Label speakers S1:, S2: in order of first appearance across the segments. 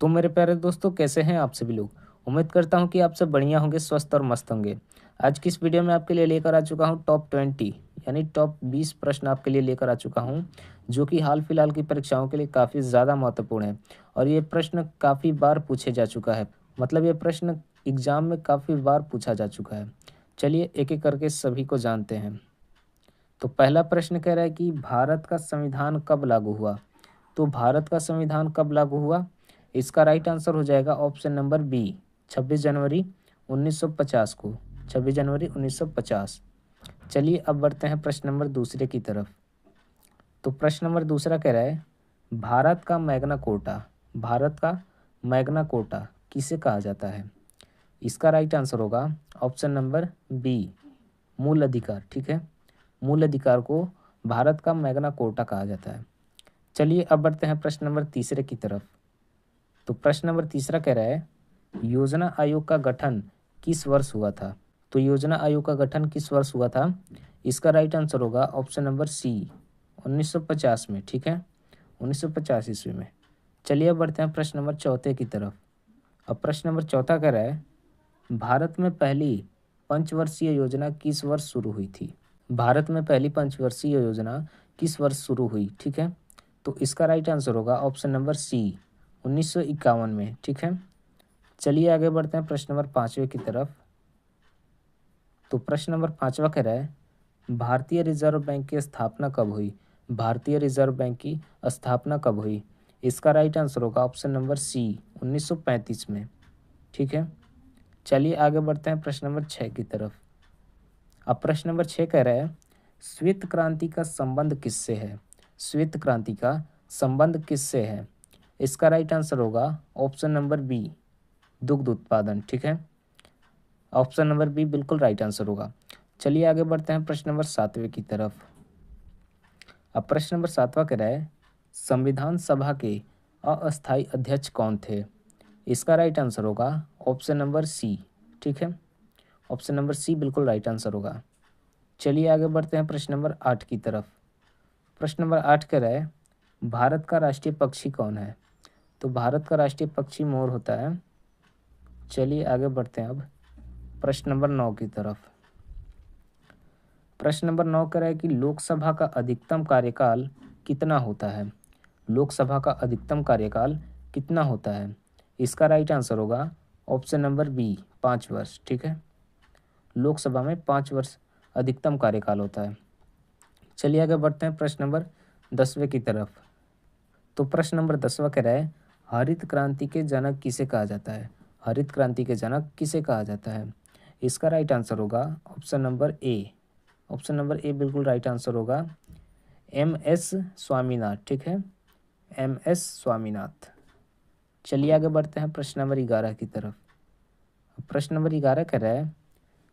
S1: तो मेरे प्यारे दोस्तों, कैसे हैं आप सभी लोग। उम्मीद करता हूं कि आप सब बढ़िया होंगे, स्वस्थ और मस्त होंगे। आज की इस वीडियो में आपके लिए लेकर आ चुका हूं टॉप 20 यानी टॉप 20 प्रश्न आपके लिए लेकर आ चुका हूं, जो कि हाल फिलहाल की परीक्षाओं के लिए काफ़ी ज़्यादा महत्वपूर्ण है। और ये प्रश्न काफ़ी बार पूछे जा चुका है, मतलब ये प्रश्न एग्जाम में काफ़ी बार पूछा जा चुका है। चलिए एक एक करके सभी को जानते हैं। तो पहला प्रश्न कह रहा है कि भारत का संविधान कब लागू हुआ। तो भारत का संविधान कब लागू हुआ, इसका राइट आंसर हो जाएगा ऑप्शन नंबर बी, 26 जनवरी 1950 को। 26 जनवरी 1950। चलिए अब बढ़ते हैं प्रश्न नंबर दूसरे की तरफ। तो प्रश्न नंबर दूसरा कह रहा है, भारत का मैग्ना कोटा, भारत का मैग्ना कोटा किसे कहा जाता है। इसका राइट आंसर होगा ऑप्शन नंबर बी, मूल अधिकार। ठीक है, मूल अधिकार को भारत का मैग्ना कोटा कहा जाता है। चलिए अब बढ़ते हैं प्रश्न नंबर तीसरे की तरफ। तो प्रश्न नंबर तीसरा कह रहा है, योजना आयोग का गठन किस वर्ष हुआ था। तो योजना आयोग का गठन किस वर्ष हुआ था, इसका राइट आंसर होगा ऑप्शन नंबर सी, 1950 में। ठीक है, 1950 ईस्वी में। चलिए अब बढ़ते हैं प्रश्न नंबर चौथे की तरफ। अब प्रश्न नंबर चौथा कह रहा है, भारत में पहली पंचवर्षीय योजना किस वर्ष शुरू हुई थी। भारत में पहली पंचवर्षीय योजना किस वर्ष शुरू हुई। ठीक है, तो इसका राइट आंसर होगा ऑप्शन नंबर सी, 1951 में। ठीक है, चलिए आगे बढ़ते हैं प्रश्न नंबर पाँचवें की तरफ। तो प्रश्न नंबर पाँचवा कह रहा है, भारतीय रिजर्व बैंक की स्थापना कब हुई। भारतीय रिजर्व बैंक की स्थापना कब हुई, इसका राइट आंसर होगा ऑप्शन नंबर सी, 1935 में। ठीक है, चलिए आगे बढ़ते हैं प्रश्न नंबर छः की तरफ। अब प्रश्न नंबर छः कह रहा है, श्वेत क्रांति का संबंध किससे है। श्वेत क्रांति का संबंध किससे है, इसका राइट आंसर होगा ऑप्शन नंबर बी, दुग्ध उत्पादन। ठीक है, ऑप्शन नंबर बी बिल्कुल राइट आंसर होगा। चलिए आगे बढ़ते हैं प्रश्न नंबर सातवें की तरफ। अब प्रश्न नंबर सातवां कह रहा है, संविधान सभा के अस्थायी अध्यक्ष कौन थे। इसका राइट आंसर होगा ऑप्शन नंबर सी। ठीक है, ऑप्शन नंबर सी बिल्कुल राइट आंसर होगा। चलिए आगे बढ़ते हैं प्रश्न नंबर 8 की तरफ। प्रश्न नंबर 8 कह रहा है, भारत का राष्ट्रीय पक्षी कौन है। तो भारत का राष्ट्रीय पक्षी मोर होता है। चलिए आगे बढ़ते हैं अब प्रश्न नंबर 9 की तरफ। प्रश्न नंबर 9 कह रहा है कि लोकसभा का अधिकतम कार्यकाल कितना होता है। लोकसभा का अधिकतम कार्यकाल कितना होता है, इसका राइट आंसर होगा ऑप्शन नंबर बी, 5 वर्ष। ठीक है, लोकसभा में 5 वर्ष अधिकतम कार्यकाल होता है। चलिए आगे बढ़ते हैं प्रश्न नंबर 10वें की तरफ। तो प्रश्न नंबर 10वां कह रहा है, हरित क्रांति के जनक किसे कहा जाता है। हरित क्रांति के जनक किसे कहा जाता है, इसका राइट आंसर होगा option number A. Option number A बिल्कुल राइट आंसर होगा, MS स्वामीनाथ। ठीक है, MS स्वामीनाथ। चलिए आगे बढ़ते हैं प्रश्न नंबर 11 की तरफ। प्रश्न नंबर 11 कह रहा है,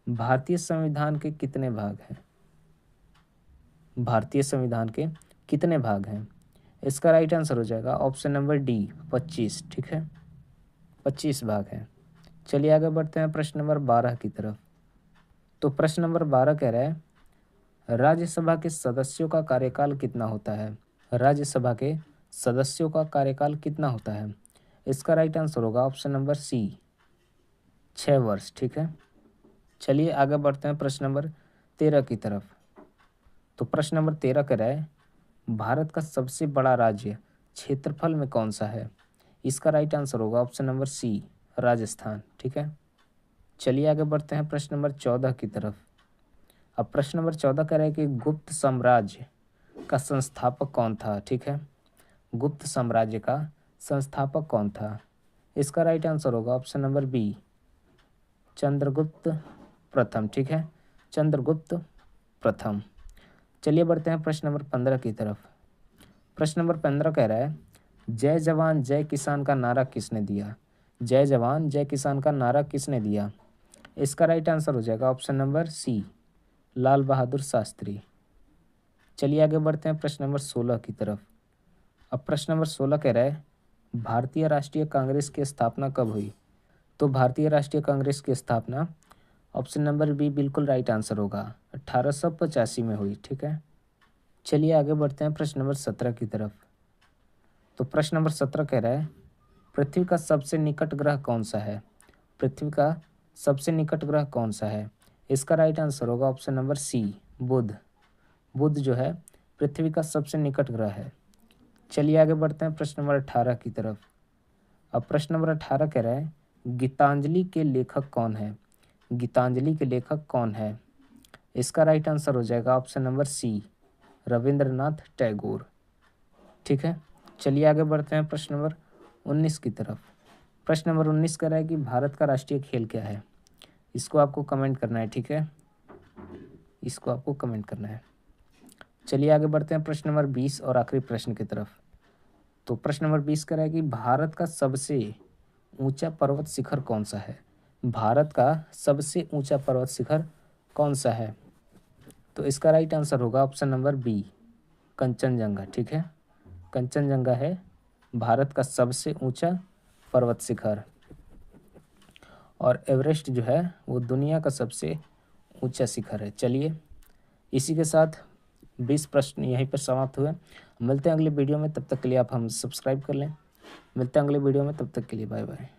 S1: भारतीय संविधान के कितने भाग हैं। भारतीय संविधान के कितने भाग हैं, इसका राइट आंसर हो जाएगा ऑप्शन नंबर डी, 25। ठीक है, 25 भाग हैं। चलिए आगे बढ़ते हैं प्रश्न नंबर 12 की तरफ। तो प्रश्न नंबर 12 कह रहा है, राज्यसभा के सदस्यों का कार्यकाल कितना होता है। राज्यसभा के सदस्यों का कार्यकाल कितना होता है, इसका राइट आंसर होगा ऑप्शन नंबर सी, 6 वर्ष। ठीक है, चलिए आगे बढ़ते हैं प्रश्न नंबर 13 की तरफ। तो प्रश्न नंबर 13 कह रहा है, भारत का सबसे बड़ा राज्य क्षेत्रफल में कौन सा है, इसका राइट आंसर होगा ऑप्शन नंबर सी, राजस्थान। ठीक है, चलिए आगे बढ़ते हैं प्रश्न नंबर 14 की तरफ। अब प्रश्न नंबर 14 कह रहा है कि गुप्त साम्राज्य का संस्थापक कौन था। ठीक है, गुप्त साम्राज्य का संस्थापक कौन था, इसका राइट आंसर होगा ऑप्शन नंबर बी, चंद्रगुप्त प्रथम। ठीक है, चंद्रगुप्त प्रथम। चलिए बढ़ते हैं प्रश्न नंबर 15 की तरफ। प्रश्न नंबर 15 कह रहा है, जय जवान जय किसान का नारा किसने दिया। जय जवान जय किसान का नारा किसने दिया, इसका राइट आंसर हो जाएगा ऑप्शन नंबर सी, लाल बहादुर शास्त्री। चलिए आगे बढ़ते हैं प्रश्न नंबर 16 की तरफ। अब प्रश्न नंबर 16 कह रहा है, भारतीय राष्ट्रीय कांग्रेस की स्थापना कब हुई। तो भारतीय राष्ट्रीय कांग्रेस की स्थापना ऑप्शन नंबर बी बिल्कुल राइट आंसर होगा, 1885 में हुई। ठीक है, चलिए आगे बढ़ते हैं प्रश्न नंबर 17 की तरफ। तो प्रश्न नंबर 17 कह रहा है, पृथ्वी का सबसे निकट ग्रह कौन सा है? पृथ्वी का सबसे निकट ग्रह कौन सा है? इसका राइट आंसर होगा ऑप्शन नंबर सी, बुध। बुध जो है पृथ्वी का सबसे निकट ग्रह है। चलिए आगे बढ़ते हैं प्रश्न नंबर 18 की तरफ। अब प्रश्न नंबर 18 कह रहा है गीतांजलि के लेखक कौन है? गीतांजलि के लेखक कौन है? इसका राइट आंसर हो जाएगा option number C, Rabindranath Tagore. ठीक है, चलिए आगे बढ़ते हैं प्रश्न नंबर 19 की तरफ। प्रश्न नंबर 19 कह रहा है कि भारत का राष्ट्रीय खेल क्या है? इसको आपको कमेंट करना है। ठीक है, इसको आपको कमेंट करना है। चलिए आगे बढ़ते हैं प्रश्न नंबर 20 और आखिरी प्रश्न की तरफ। तो प्रश्न नंबर 20 कह रहा है कि भारत का सबसे ऊंचा पर्वत शिखर कौन सा है? भारत का सबसे ऊंचा पर्वत शिखर कौन सा है? तो इसका राइट आंसर होगा ऑप्शन नंबर बी, कंचनजंगा। ठीक है, कंचनजंगा है भारत का सबसे ऊंचा पर्वत शिखर। और एवरेस्ट जो है वो दुनिया का सबसे ऊंचा शिखर है। चलिए इसी के साथ 20 प्रश्न यहीं पर समाप्त हुए। मिलते हैं अगले वीडियो में, तब तक के लिए आप हम सब्सक्राइब कर लें। मिलते हैं अगले वीडियो में, तब तक के लिए बाय बाय।